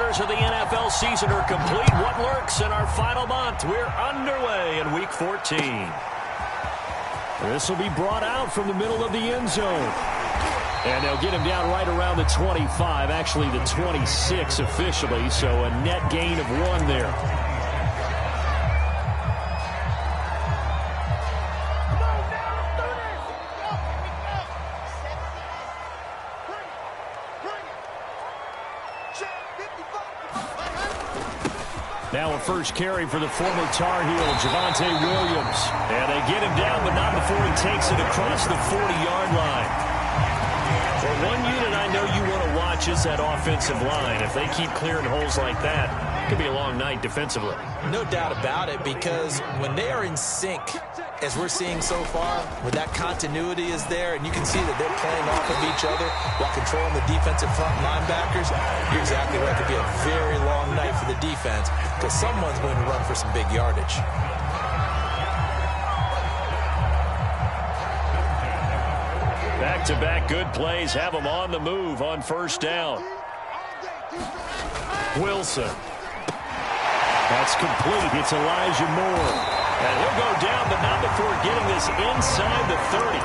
quarters of the NFL season are complete. What lurks in our final month? We're underway in Week 14. This will be brought out from the middle of the end zone. And they'll get him down right around the 25, actually the 26 officially, so a net gain of 1 there. Now a first carry for the former Tar Heel, Javonte Williams. And they get him down, but not before he takes it across the 40-yard line. Well, one unit I know you want to watch is that offensive line. If they keep clearing holes like that, it could be a long night defensively. No doubt about it, because when they are in sync, as we're seeing so far, when that continuity is there, and you can see that they're playing off of each other while controlling the defensive front linebackers, you're exactly right. It could be a very long night for the defense because someone's going to run for some big yardage. Back-to-back good plays have them on the move on first down. Wilson. That's complete. It's Elijah Moore. And he'll go down, but not before getting this inside the 30.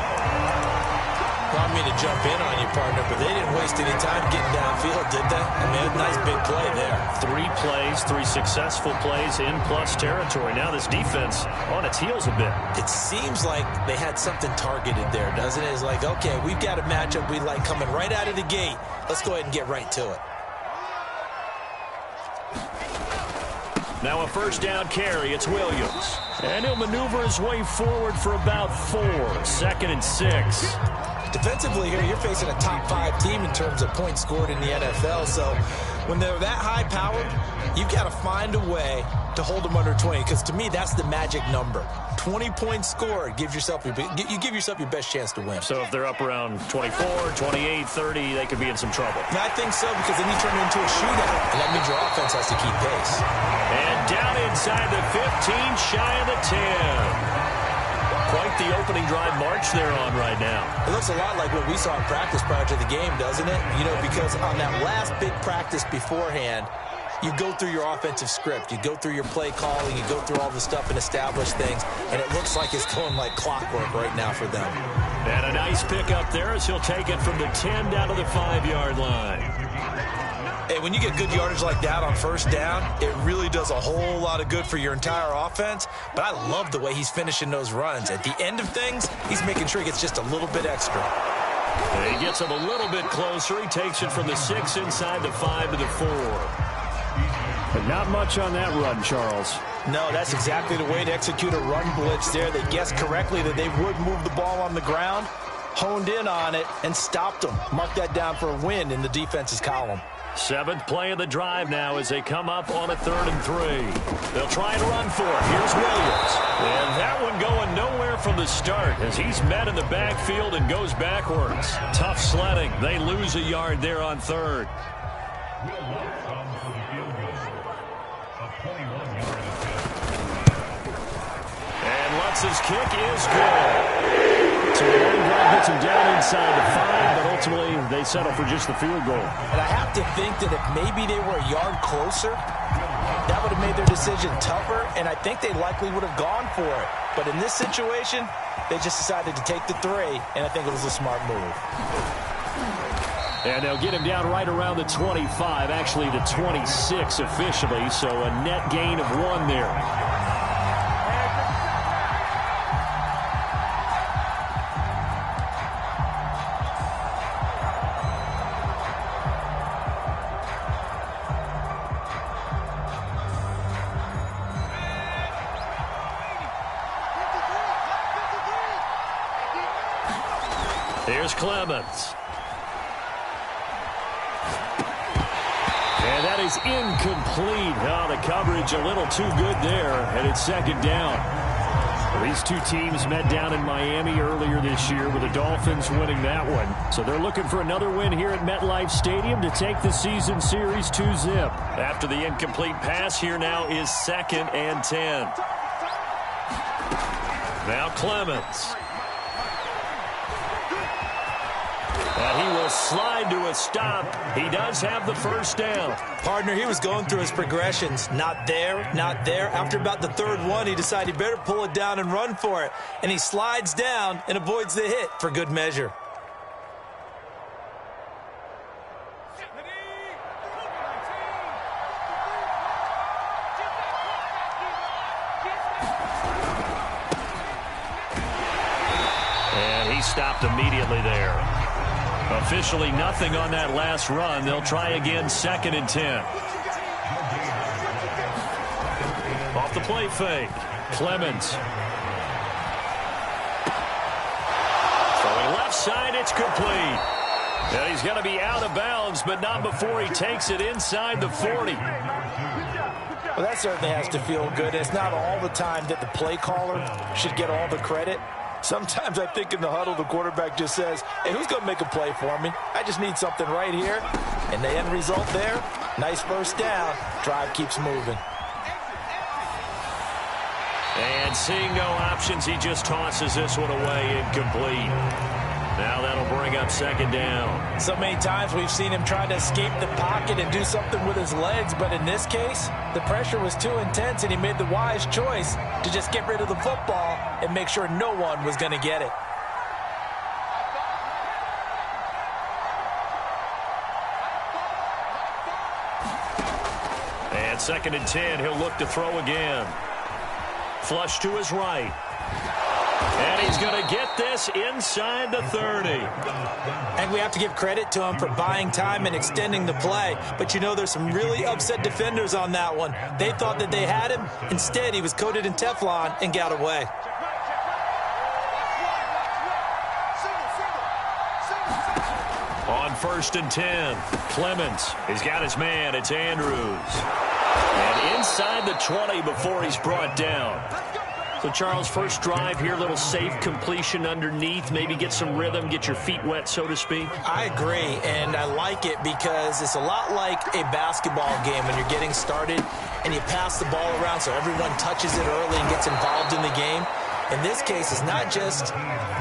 Well, I mean to jump in on you, partner, but they didn't waste any time getting downfield, did they? I mean, a nice big play there. 3 plays, 3 successful plays in plus territory. Now this defense on its heels a bit. It seems like they had something targeted there, doesn't it? It's like, okay, we've got a matchup we like coming right out of the gate. Let's go ahead and get right to it. Now a first down carry. It's Williams. And he'll maneuver his way forward for about 4. 2nd and 6. Defensively here, you're facing a top 5 team in terms of points scored in the NFL. So when they're that high-powered, you've got to find a way to hold them under 20. Because to me, that's the magic number. 20 points scored. You give yourself your best chance to win. So if they're up around 24, 28, 30, they could be in some trouble. And I think so, because then you turn it into a shootout. And that means your offense has to keep pace. And down inside the 15, shy of the 10. Quite the opening drive march they're on right now. It looks a lot like what we saw in practice prior to the game, doesn't it? You know, because on that last big practice beforehand, you go through your offensive script. You go through your play calling. You go through all the stuff and establish things. And it looks like it's going like clockwork right now for them. And a nice pick up there as he'll take it from the 10 down to the 5-yard line. Hey, when you get good yardage like that on first down, it really does a whole lot of good for your entire offense. But I love the way he's finishing those runs. At the end of things, he's making sure he gets just a little bit extra. And he gets him a little bit closer. He takes it from the 6 inside the 5 to the 4. But not much on that run, Charles. No, that's exactly the way to execute a run blitz there. They guessed correctly that they would move the ball on the ground, honed in on it, and stopped them. Mark that down for a win in the defense's column. 7th play of the drive now as they come up on a 3rd and 3. They'll try and run for it. Here's Williams. And that one going nowhere from the start as he's met in the backfield and goes backwards. Tough sledding. They lose a yard there on 3rd. And Lutz's kick is good. So the long drive gets him down inside the 5, but ultimately they settle for just the field goal. And I have to think that if maybe they were a yard closer, that would have made their decision tougher, and I think they likely would have gone for it. But in this situation, they just decided to take the 3, and I think it was a smart move. And they'll get him down right around the 25, actually the 26 officially, so a net gain of 1 there. Here's Clemens. And that is incomplete. Oh, the coverage a little too good there, and it's 2nd down. Well, these two teams met down in Miami earlier this year with the Dolphins winning that one. So they're looking for another win here at MetLife Stadium to take the season series 2-zip. After the incomplete pass, here now is 2nd and 10. Now Clemens. And he will slide to a stop. He does have the first down. Partner, he was going through his progressions. Not there, not there. After about the third one, he decided he better pull it down and run for it. And he slides down and avoids the hit for good measure. And he stopped immediately there. Officially nothing on that last run. They'll try again, 2nd and 10. Off the play fake. Clemens. Throwing left side, it's complete. And he's going to be out of bounds, but not before he takes it inside the 40. Well, that certainly has to feel good. It's not all the time that the play caller should get all the credit. Sometimes I think in the huddle, the quarterback just says, hey, who's going to make a play for me? I just need something right here. And the end result there, nice first down. Drive keeps moving. And seeing no options, he just tosses this one away, incomplete. Now that'll bring up 2nd down. So many times we've seen him try to escape the pocket and do something with his legs, but in this case, the pressure was too intense and he made the wise choice to just get rid of the football and make sure no one was going to get it. And 2nd and 10, he'll look to throw again. Flush to his right. And he's going to get this inside the 30. And we have to give credit to him for buying time and extending the play. But you know, there's some really upset defenders on that one. They thought that they had him. Instead, he was coated in Teflon and got away. On 1st and 10, Clemens. He's got his man. It's Andrews. And inside the 20 before he's brought down. So, Charles, first drive here, little safe completion underneath, maybe get some rhythm, get your feet wet, so to speak. I agree, and I like it because it's a lot like a basketball game when you're getting started and you pass the ball around so everyone touches it early and gets involved in the game. In this case, it's not just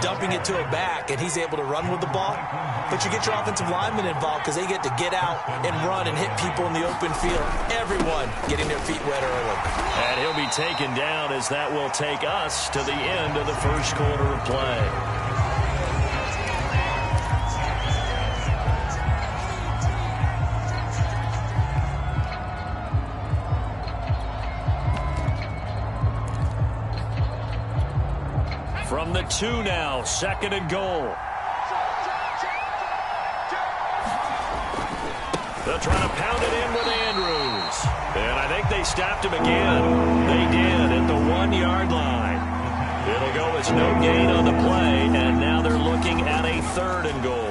dumping it to a back and he's able to run with the ball, but you get your offensive linemen involved because they get to get out and run and hit people in the open field. Everyone getting their feet wet early. And he'll be taken down as that will take us to the end of the first quarter of play. From the 2 now, 2nd and goal. They'll try to pound it in with Andrews. And I think they stopped him again. They did at the 1-yard line. It'll go as no gain on the play, and now they're looking at a 3rd and goal.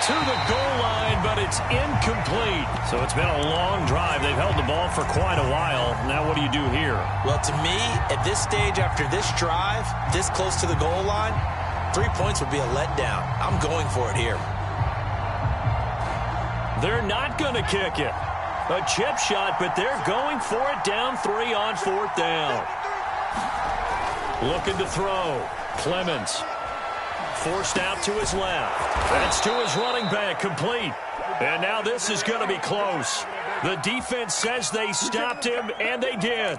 To the goal line, but it's incomplete. So it's been a long drive. They've held the ball for quite a while. Now what do you do here? Well, to me, at this stage after this drive, this close to the goal line, 3 points would be a letdown. I'm going for it here. They're not going to kick it. A chip shot, but they're going for it down 3 on 4th down. Looking to throw. Clemens. Forced out to his left. That's to his running back, complete. And now this is going to be close. The defense says they stopped him, and they did.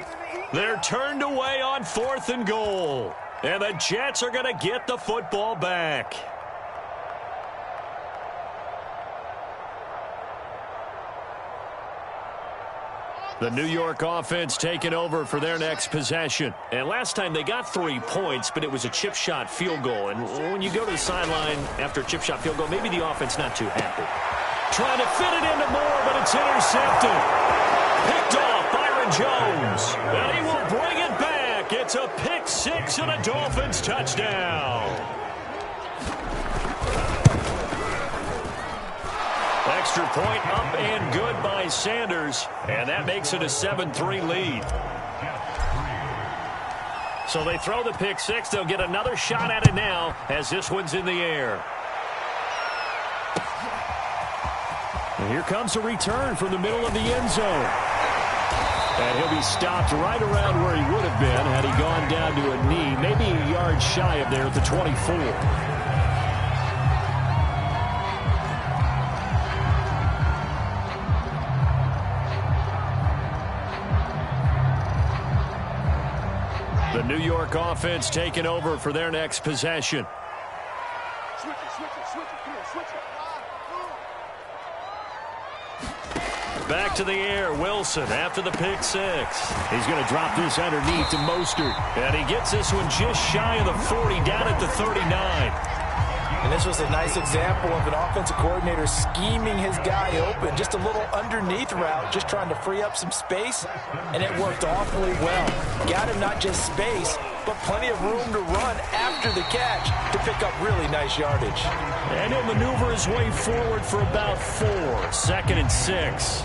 They're turned away on 4th and goal. And the Jets are going to get the football back. The New York offense taking over for their next possession. And last time they got 3 points, but it was a chip shot field goal. And when you go to the sideline after a chip shot field goal, maybe the offense not too happy. Trying to fit it into Moore, but it's intercepted. Picked off Byron Jones. And he will bring it back. It's a pick 6 and a Dolphins touchdown. Extra point up and good by Sanders. And that makes it a 7-3 lead. So they throw the pick 6. They'll get another shot at it now as this one's in the air. And here comes a return from the middle of the end zone. And he'll be stopped right around where he would have been had he gone down to a knee, maybe a yard shy of there at the 24. The New York offense taking over for their next possession. Switch it. Come on, switch it. Back to the air, Wilson after the pick six. He's going to drop this underneath to Mostert. And he gets this one just shy of the 40, down at the 39. And this was a nice example of an offensive coordinator scheming his guy open. Just a little underneath route, just trying to free up some space, and it worked awfully well. Got him not just space, but plenty of room to run after the catch to pick up really nice yardage. And he'll maneuver his way forward for about 4. 2nd and 6.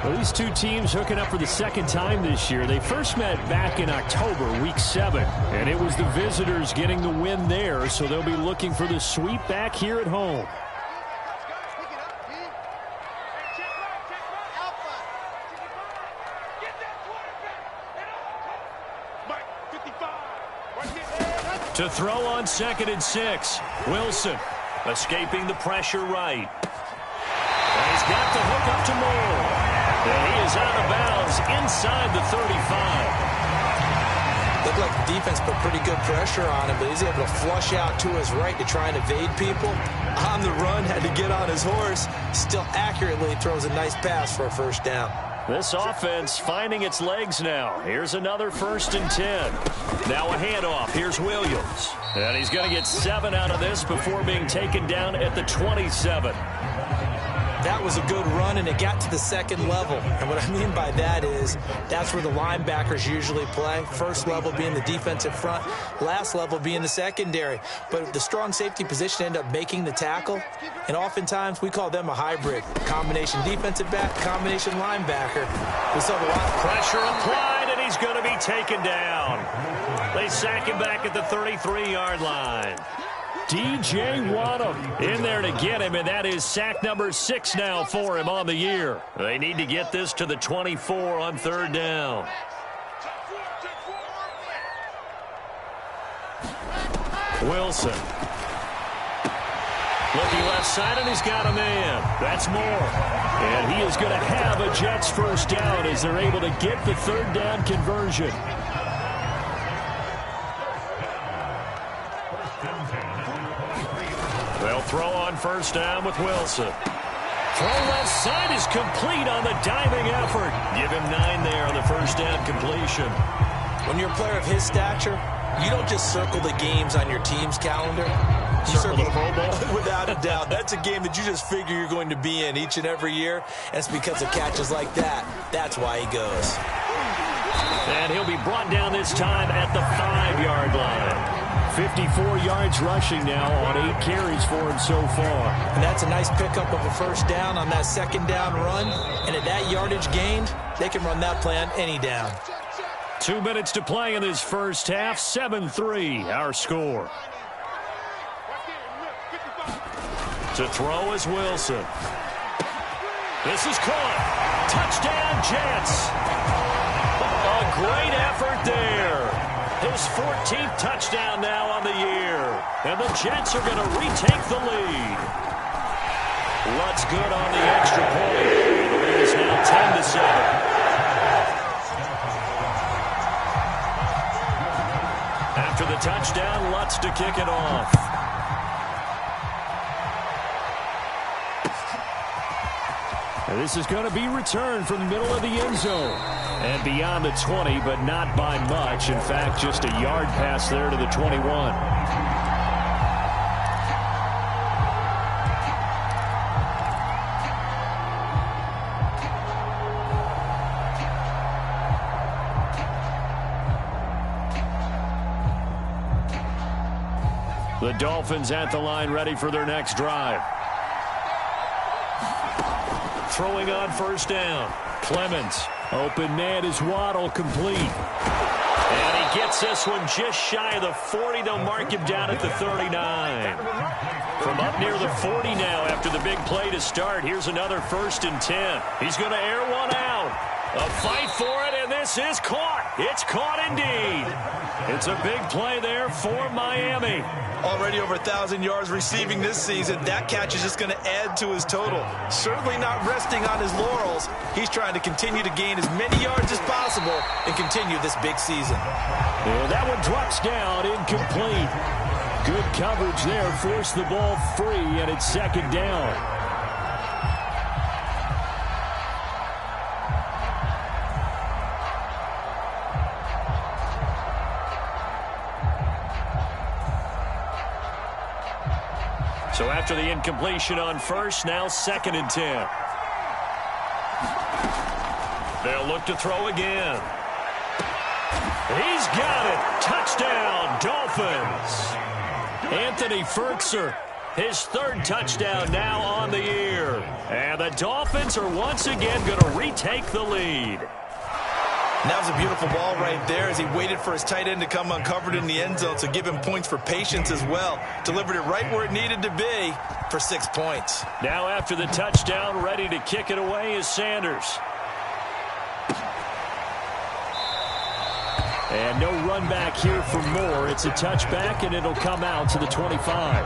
Well, these two teams hooking up for the second time this year. They first met back in October, week 7. And it was the visitors getting the win there, so they'll be looking for the sweep back here at home. To throw on 2nd and 6. Wilson escaping the pressure right. And he's got the hook up to Moore. And he is out of bounds inside the 35. Looked like the defense put pretty good pressure on him, but he's able to flush out to his right to try and evade people. On the run, had to get on his horse. Still accurately throws a nice pass for a first down. This offense finding its legs now. Here's another 1st and 10. Now a handoff. Here's Williams. And he's going to get 7 out of this before being taken down at the 27. That was a good run, and it got to the second level. And what I mean by that is that's where the linebackers usually play. First level being the defensive front, last level being the secondary. But the strong safety position ended up making the tackle, and oftentimes we call them a hybrid. Combination defensive back, combination linebacker. We saw the pressure applied, and he's going to be taken down. They sack him back at the 33-yard line. DJ Wadham in there to get him, and that is sack number 6 now for him on the year. They need to get this to the 24 on 3rd down. Wilson. Looking left side, and he's got a man. That's Moore. And he is going to have a Jets first down as they're able to get the 3rd down conversion. They'll throw on 1st down with Wilson. Throw left side is complete on the diving effort. Give him 9 there on the 1st down completion. When you're a player of his stature, you don't just circle the games on your team's calendar. You circle the Pro Bowl? Without a doubt. That's a game that you just figure you're going to be in each and every year. And it's because of catches like that. That's why he goes. And he'll be brought down this time at the 5-yard line. 54 yards rushing now on 8 carries for him so far. And that's a nice pickup of a first down on that 2nd down run. And at that yardage gained, they can run that play on any down. 2 minutes to play in this first half. 7-3 our score. To throw is Wilson. This is caught. Touchdown Jets. A great effort there. His 14th touchdown now on the year. And the Jets are going to retake the lead. Lutz good on the extra point. The lead is now 10-7. After the touchdown, Lutz to kick it off. And this is going to be returned from the middle of the end zone. And beyond the 20, but not by much. In fact, just a yard pass there to the 21. The Dolphins at the line ready for their next drive. Throwing on 1st down. Clemens. Open man is Waddle, complete. And he gets this one just shy of the 40. They'll mark him down at the 39. From up near the 40 now after the big play to start. Here's another 1st and 10. He's going to air one out. A fight for it, and this is caught. It's caught indeed. It's a big play there for Miami. Already over 1,000 yards receiving this season. That catch is just going to add to his total. Certainly not resting on his laurels. He's trying to continue to gain as many yards as possible and continue this big season. And that one drops down, incomplete. Good coverage there, forced the ball free, and it's second down. So after the incompletion on first, now 2nd and 10. They'll look to throw again. He's got it. Touchdown, Dolphins. Anthony Fertzer, his 3rd touchdown now on the year. And the Dolphins are once again going to retake the lead. That was a beautiful ball right there as he waited for his tight end to come uncovered in the end zone, so give him points for patience as well. Delivered it right where it needed to be for 6 points. Now after the touchdown, ready to kick it away is Sanders. And no run back here for Moore. It's a touchback, and it'll come out to the 25.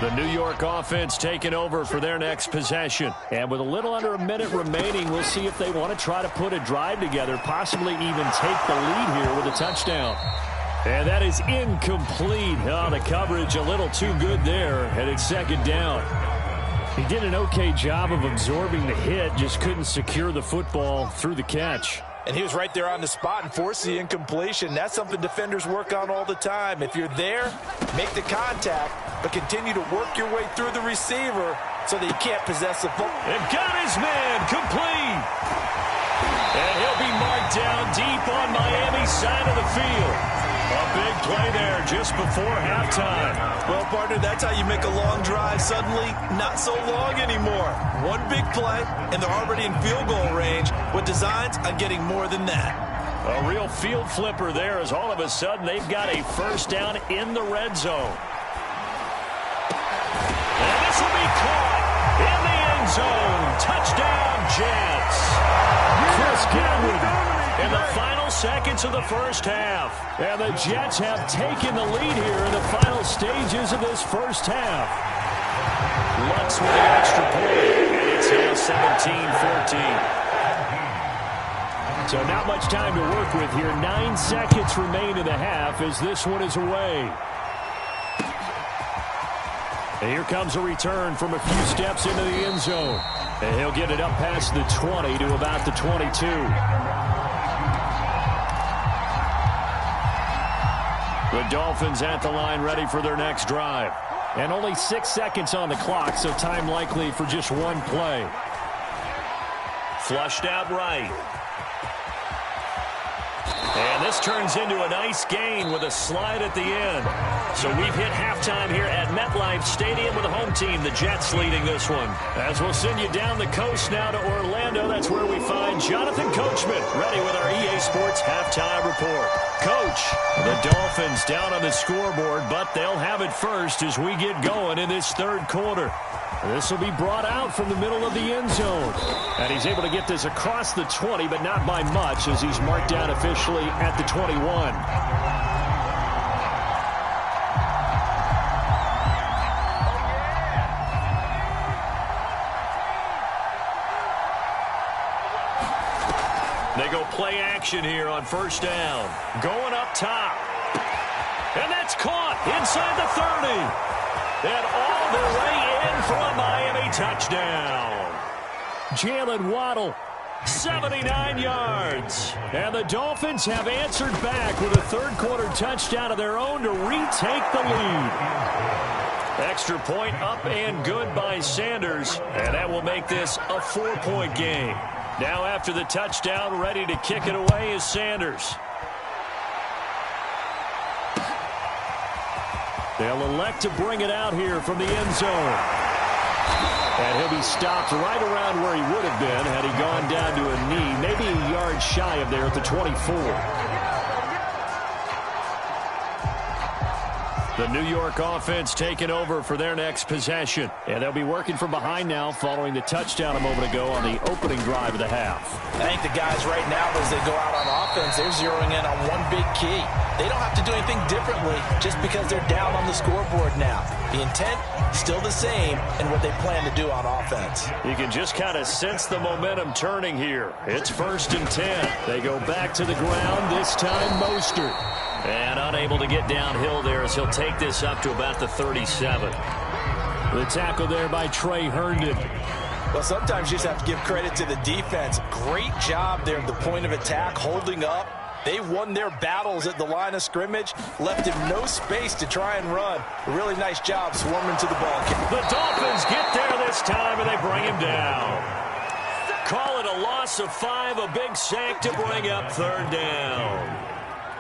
The New York offense taking over for their next possession. And with a little under a minute remaining, we'll see if they want to try to put a drive together, possibly even take the lead here with a touchdown. And that is incomplete. Oh, the coverage a little too good there, and it's second down. He did an okay job of absorbing the hit, just couldn't secure the football through the catch. And he was right there on the spot and forced the incompletion. That's something defenders work on all the time. If you're there, make the contact, but continue to work your way through the receiver so that you can't possess the football. And got his man complete. And he'll be marked down deep on Miami's side of the field. A big play there just before halftime. Well, partner, that's how you make a long drive suddenly not so long anymore. One big play, and they're already in field goal range with designs on getting more than that. A real field flipper there as all of a sudden they've got a first down in the red zone. And this will be caught in the end zone. Touchdown, Jets. Chris Godwin in the final seconds of the first half. And the Jets have taken the lead here in the final stages of this first half. Lutz with the extra point. And it's now 17-14. So not much time to work with here. 9 seconds remain in the half as this one is away. And here comes a return from a few steps into the end zone. And he'll get it up past the 20 to about the 22. The Dolphins at the line ready for their next drive. And only 6 seconds on the clock, so time likely for just one play. Flushed out right. And this turns into a nice gain with a slide at the end. So we've hit halftime here at MetLife Stadium with the home team, the Jets, leading this one. As we'll send you down the coast now to Orlando, that's where we find Jonathan Coachman, ready with our EA Sports halftime report. Coach, the Dolphins down on the scoreboard, but they'll have it first as we get going in this third quarter. This will be brought out from the middle of the end zone. And he's able to get this across the 20, but not by much as he's marked down officially at the 21. They go play action here on first down. Going up top. And that's caught inside the 30. And all the way in for a Miami touchdown. Jalen Waddle, 79 yards. And the Dolphins have answered back with a third-quarter touchdown of their own to retake the lead. Extra point up and good by Sanders. And that will make this a 4-point game. Now after the touchdown, ready to kick it away is Sanders. They'll elect to bring it out here from the end zone. And he'll be stopped right around where he would have been had he gone down to a knee, maybe a yard shy of there at the 24. The New York offense taking over for their next possession. And they'll be working from behind now following the touchdown a moment ago on the opening drive of the half. I think the guys right now, as they go out on offense, they're zeroing in on one big key. They don't have to do anything differently just because they're down on the scoreboard now. The intent, still the same, and what they plan to do on offense. You can just kind of sense the momentum turning here. It's 1st and 10. They go back to the ground, this time Mostert. And unable to get downhill there as he'll take this up to about the 37. The tackle there by Trey Herndon. Well, sometimes you just have to give credit to the defense. Great job there at the point of attack, holding up. They won their battles at the line of scrimmage, left him no space to try and run. A really nice job swarming to the ball. The Dolphins get there this time, and they bring him down. Call it a loss of 5, a big sack to bring up 3rd down.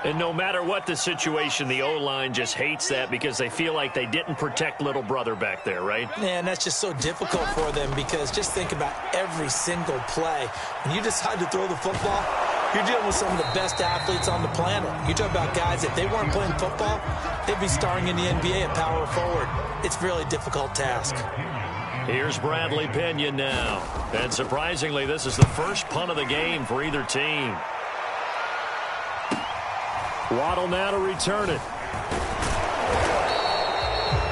And no matter what the situation, the O-line just hates that because they feel like they didn't protect little brother back there, right? Man, that's just so difficult for them because just think about every single play. When you decide to throw the football, you're dealing with some of the best athletes on the planet. You talk about guys, if they weren't playing football, they'd be starring in the NBA at power forward. It's a really difficult task. Here's Bradley Pinion now. And surprisingly, this is the first punt of the game for either team. Waddle now to return it.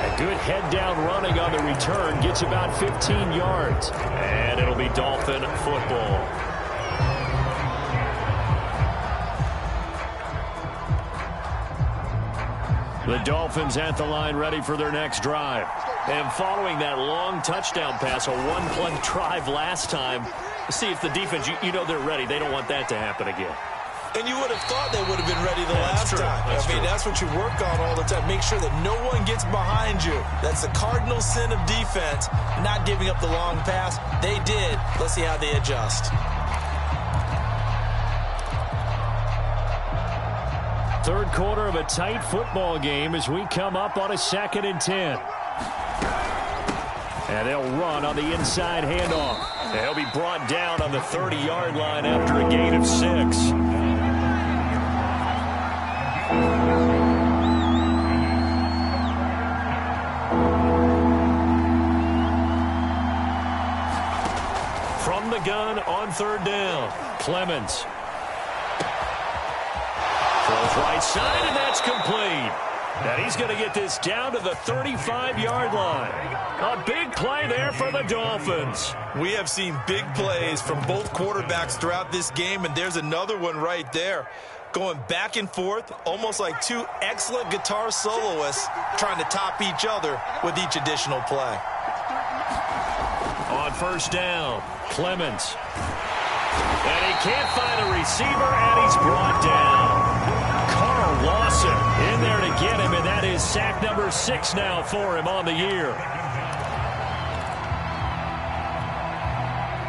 A good head-down running on the return. Gets about 15 yards. And it'll be Dolphin football. The Dolphins at the line ready for their next drive. And following that long touchdown pass, a one-play drive last time, see if the defense, you know they're ready. They don't want that to happen again. And you would have thought they would have been ready the last time. That's what you work on all the time. Make sure that no one gets behind you. That's the cardinal sin of defense, not giving up the long pass. They did. Let's see how they adjust. Third quarter of a tight football game as we come up on a 2nd and 10. And they'll run on the inside handoff. They'll be brought down on the 30-yard line after a gain of 6. From the gun on 3rd down, Clemens. Throws right side, and that's complete. And he's going to get this down to the 35-yard line. A big play there for the Dolphins. We have seen big plays from both quarterbacks throughout this game, and there's another one right there. Going back and forth, almost like two excellent guitar soloists trying to top each other with each additional play. On 1st down, Clemens. And he can't find a receiver, and he's brought down. Carl Lawson in there to get him, and that is sack number 6 now for him on the year.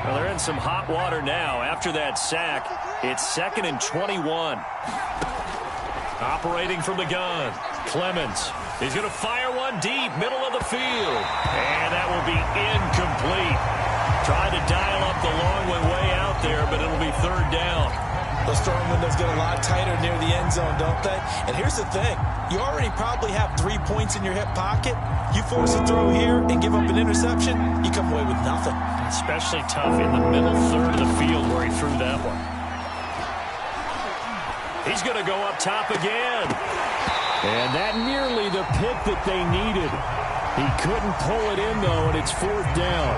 Well, they're in some hot water now. After that sack, it's 2nd and 21. Operating from the gun, Clemens. He's going to fire one deep, middle of the field. And that will be incomplete. Tried to dial up the long one way out there, but it'll be 3rd down. Those throwing windows get a lot tighter near the end zone, don't they? And here's the thing. You already probably have 3 points in your hip pocket. You force a throw here and give up an interception, you come away with nothing. Especially tough in the middle third of the field where he threw that one. He's going to go up top again. And that nearly the pick that they needed. He couldn't pull it in, though, and it's 4th down.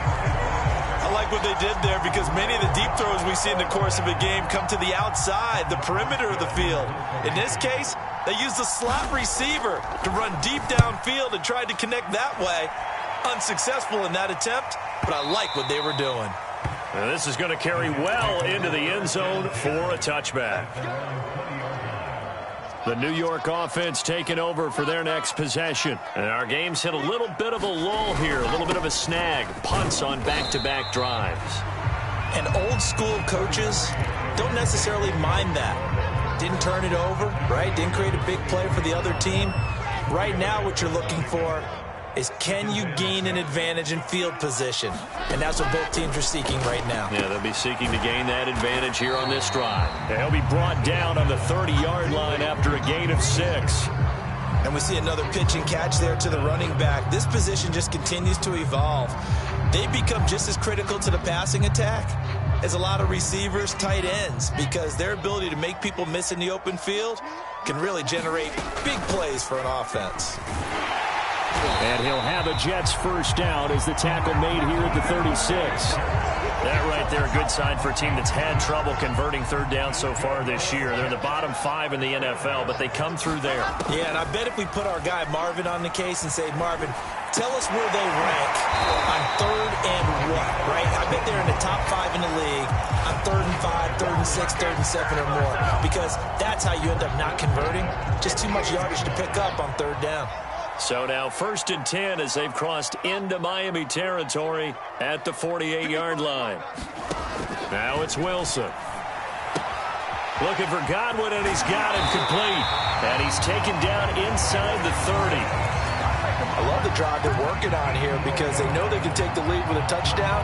I like what they did there because many of the deep throws we see in the course of a game come to the outside, the perimeter of the field. In this case, they used the slot receiver to run deep downfield and tried to connect that way. Unsuccessful in that attempt, but I like what they were doing. And this is going to carry well into the end zone for a touchback. The New York offense taking over for their next possession. And our game's hit a little bit of a lull here, a little bit of a snag. Punts on back-to-back drives. And old-school coaches don't necessarily mind that. Didn't turn it over, right? Didn't create a big play for the other team. Right now what you're looking for is can you gain an advantage in field position? And that's what both teams are seeking right now. Yeah, they'll be seeking to gain that advantage here on this drive. They'll be brought down on the 30-yard line after a gain of 6. And we see another pitch and catch there to the running back. This position just continues to evolve. They become just as critical to the passing attack as a lot of receivers, tight ends, because their ability to make people miss in the open field can really generate big plays for an offense. And he'll have a Jets first down as the tackle made here at the 36. That right there, a good sign for a team that's had trouble converting third down so far this year. They're in the bottom 5 in the NFL, but they come through there. Yeah, and I bet if we put our guy Marvin on the case and say, Marvin, tell us where they rank on third and what, right? I bet they're in the top 5 in the league on third and 5, third and 6, third and 7 or more, because that's how you end up not converting. Just too much yardage to pick up on third down. So now 1st and 10 as they've crossed into Miami territory at the 48-yard line. Now it's Wilson. Looking for Godwin, and he's got him complete. And he's taken down inside the 30. I love the drive they're working on here because they know they can take the lead with a touchdown.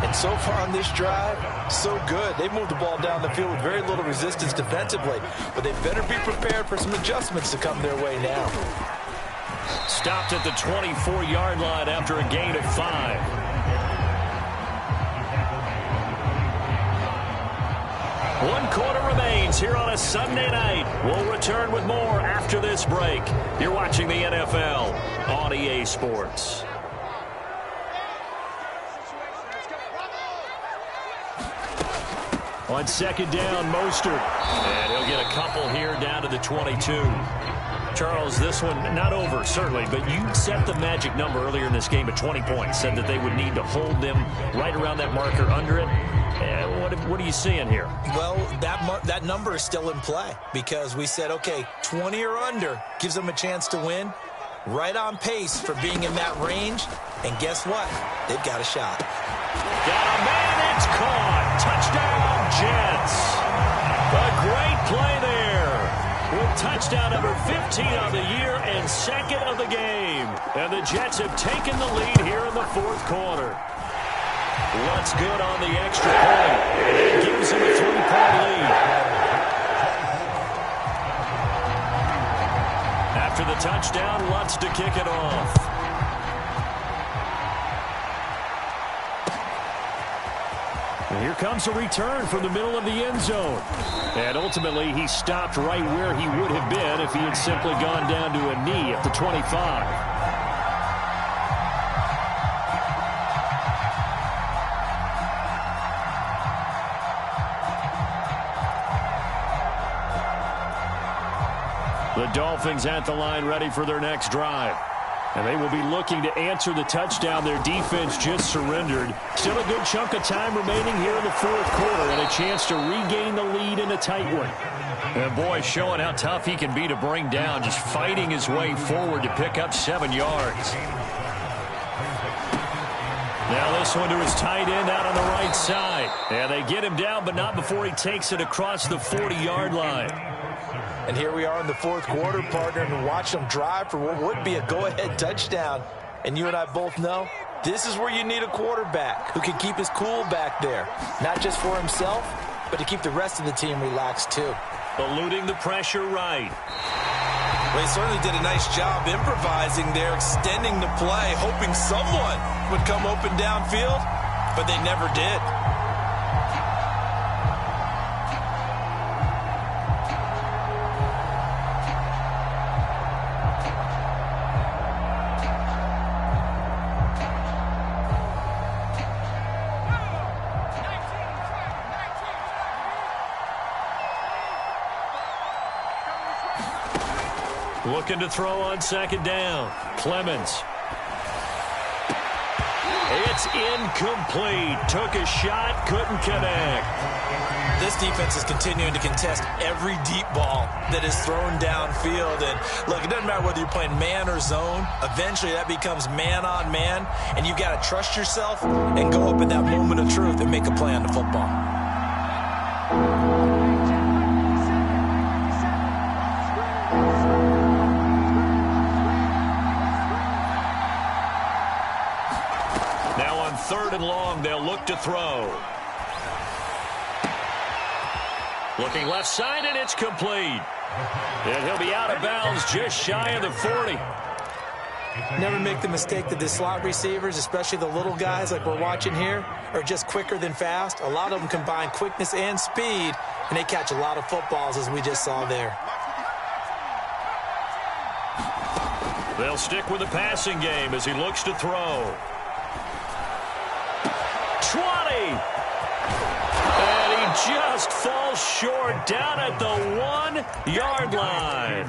And so far on this drive, so good. They moved the ball down the field with very little resistance defensively. But they better be prepared for some adjustments to come their way now. Stopped at the 24-yard line after a gain of 5. One quarter remains here on a Sunday night. We'll return with more after this break. You're watching the NFL on EA Sports. On 2nd down, Mostert. And he'll get a couple here down to the 22. Charles, this one not over, certainly, but you set the magic number earlier in this game at 20 points, said that they would need to hold them right around that marker under it. What are you seeing here? Well, that number is still in play because we said, okay, 20 or under gives them a chance to win. Right on pace for being in that range. And guess what? They've got a shot. Got a man, it's caught. Touchdown, Jets. A great play there. With touchdown number 15 on the year and 2nd of the game. And the Jets have taken the lead here in the 4th quarter. Lutz good on the extra point. It gives him a 3-point lead. After the touchdown, Lutz to kick it off. And here comes a return from the middle of the end zone. And ultimately, he stopped right where he would have been if he had simply gone down to a knee at the 25. The Dolphins at the line ready for their next drive. And they will be looking to answer the touchdown their defense just surrendered. Still a good chunk of time remaining here in the 4th quarter and a chance to regain the lead in a tight one. And boy, showing how tough he can be to bring down, just fighting his way forward to pick up 7 yards. Now this one to his tight end out on the right side. And they get him down, but not before he takes it across the 40-yard line. And here we are in the 4th quarter, partner, and watch them drive for what would be a go-ahead touchdown. And you and I both know this is where you need a quarterback who can keep his cool back there. Not just for himself, but to keep the rest of the team relaxed too. Eluding the pressure right. Well, he certainly did a nice job improvising there, extending the play, hoping someone would come open downfield, but they never did. Looking to throw on 2nd down. Clemens. It's incomplete. Took a shot, couldn't connect. This defense is continuing to contest every deep ball that is thrown downfield. And look, it doesn't matter whether you're playing man or zone. Eventually that becomes man on man. And you've got to trust yourself and go up in that moment of truth and make a play on the football. Now on 3rd and long, they'll look to throw. Looking left side, and it's complete. And he'll be out of bounds just shy of the 40. Never make the mistake that the slot receivers, especially the little guys like we're watching here, are just quicker than fast. A lot of them combine quickness and speed, and they catch a lot of footballs, as we just saw there. They'll stick with the passing game as he looks to throw. 20! And he just falls short down at the 1-yard line.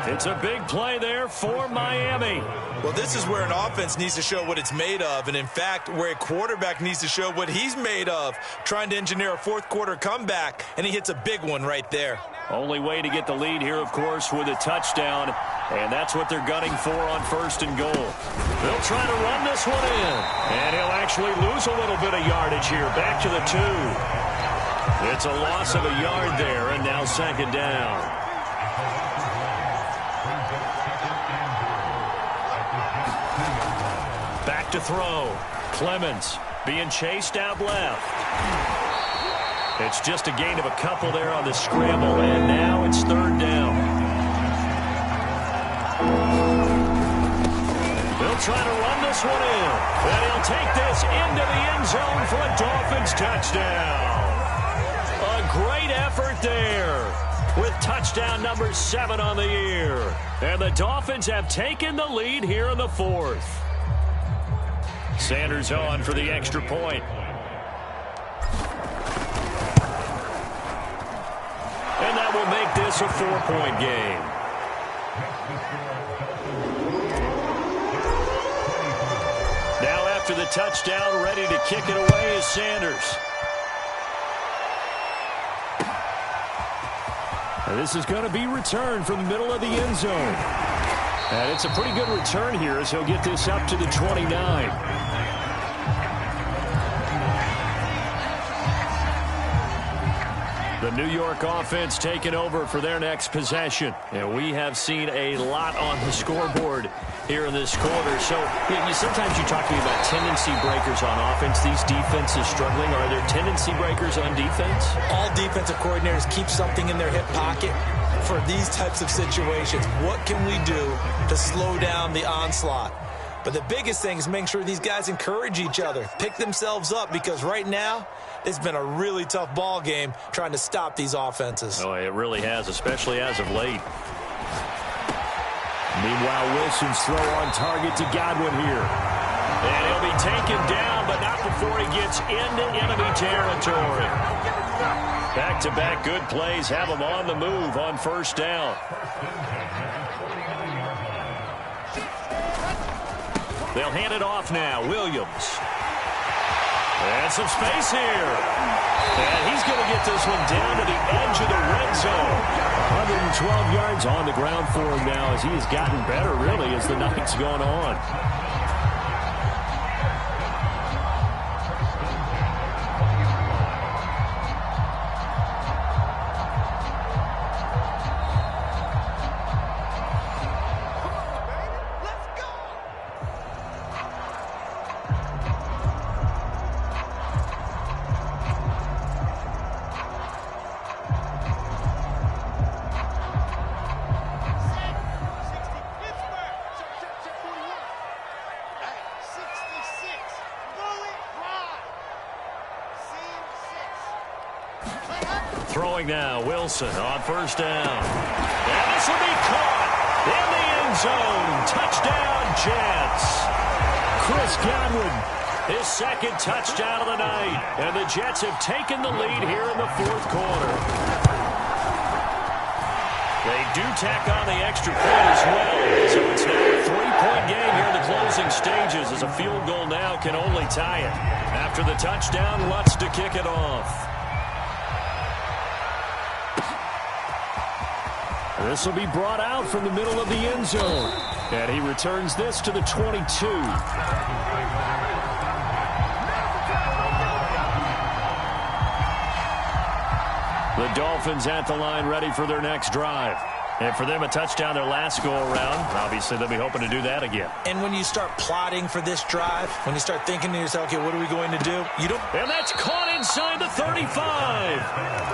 It's a big play there for Miami. Well, this is where an offense needs to show what it's made of, and in fact, where a quarterback needs to show what he's made of, trying to engineer a fourth-quarter comeback, and he hits a big one right there. Only way to get the lead here, of course, with a touchdown, and that's what they're gunning for on 1st and goal. They'll try to run this one in, and he'll actually lose a little bit of yardage here, back to the 2. It's a loss of a yard there, and now 2nd down. Back to throw. Clemens being chased out left. It's just a gain of a couple there on the scramble, and now it's 3rd down. They'll try to run this one in, and he'll take this into the end zone for a Dolphins touchdown. A great effort there with touchdown number 7 on the year. And the Dolphins have taken the lead here in the 4th. Sanders on for the extra point. And that will make this a 4-point game. Now after the touchdown, ready to kick it away is Sanders. And this is going to be returned from the middle of the end zone. And it's a pretty good return here as he'll get this up to the 29. The New York offense taking over for their next possession. And we have seen a lot on the scoreboard here in this quarter. So sometimes you talk to me about tendency breakers on offense. These defenses struggling. Are there tendency breakers on defense? All defensive coordinators keep something in their hip pocket for these types of situations. What can we do to slow down the onslaught? But the biggest thing is making sure these guys encourage each other, pick themselves up, because right now it's been a really tough ball game trying to stop these offenses. Oh, it really has, especially as of late. Meanwhile, Wilson's throw on target to Godwin here. And he'll be taken down, but not before he gets into enemy territory. Back-to-back good plays have him on the move on 1st down. They'll hand it off now. Williams. And some space here. And he's going to get this one down to the edge of the red zone. 112 yards on the ground for him now as he has gotten better, really, as the night's gone on. Throwing now, Wilson on 1st down. And this will be caught in the end zone. Touchdown, Jets. Chris Godwin, his 2nd touchdown of the night. And the Jets have taken the lead here in the 4th quarter. They do tack on the extra point as well. So it's now a 3-point game here in the closing stages as a field goal now can only tie it. After the touchdown, Lutz to kick it off. This will be brought out from the middle of the end zone. And he returns this to the 22. The Dolphins at the line ready for their next drive. And for them, a touchdown their last go-around. Obviously, they'll be hoping to do that again. And when you start plotting for this drive, when you start thinking to yourself, okay, what are we going to do? And that's caught inside the 35.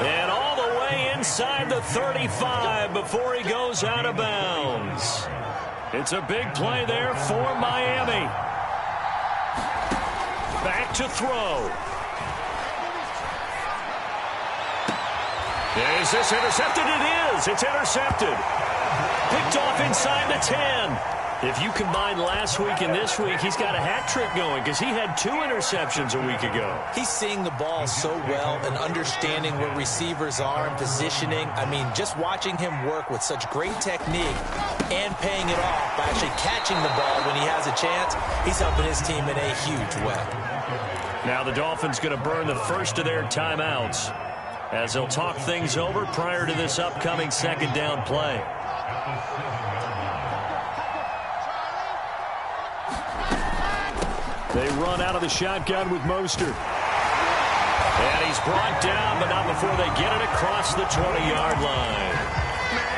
And all the way inside the 35 before he goes out of bounds. It's a big play there for Miami. Back to throw. Is this intercepted? It is. It's intercepted. Picked off inside the 10. If you combine last week and this week, he's got a hat trick going because he had 2 interceptions a week ago. He's seeing the ball so well and understanding where receivers are and positioning. I mean, just watching him work with such great technique and paying it off by actually catching the ball when he has a chance, he's helping his team in a huge way. Now the Dolphins going to burn the first of their timeouts as they'll talk things over prior to this upcoming second down play. They run out of the shotgun with Mostert. And he's brought down, but not before they get it across the 20-yard line.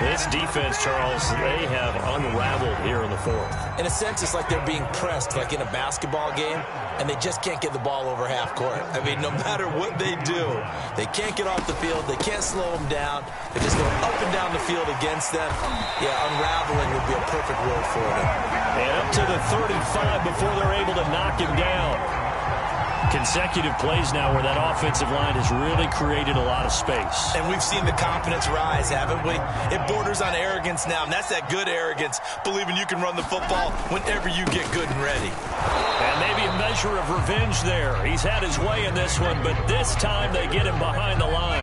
This defense, Charles, they have unraveled here in the 4th. In a sense, it's like they're being pressed, like in a basketball game, and they just can't get the ball over half court. I mean, no matter what they do, they can't get off the field. They can't slow them down. They're just going up and down the field against them. Yeah, unraveling would be a perfect word for them. And up to the 35 before they're able to knock him down. Consecutive plays now where that offensive line has really created a lot of space. And we've seen the confidence rise, haven't we? It borders on arrogance now, and that's that good arrogance, believing you can run the football whenever you get good and ready. And maybe a measure of revenge there. He's had his way in this one, but this time they get him behind the line.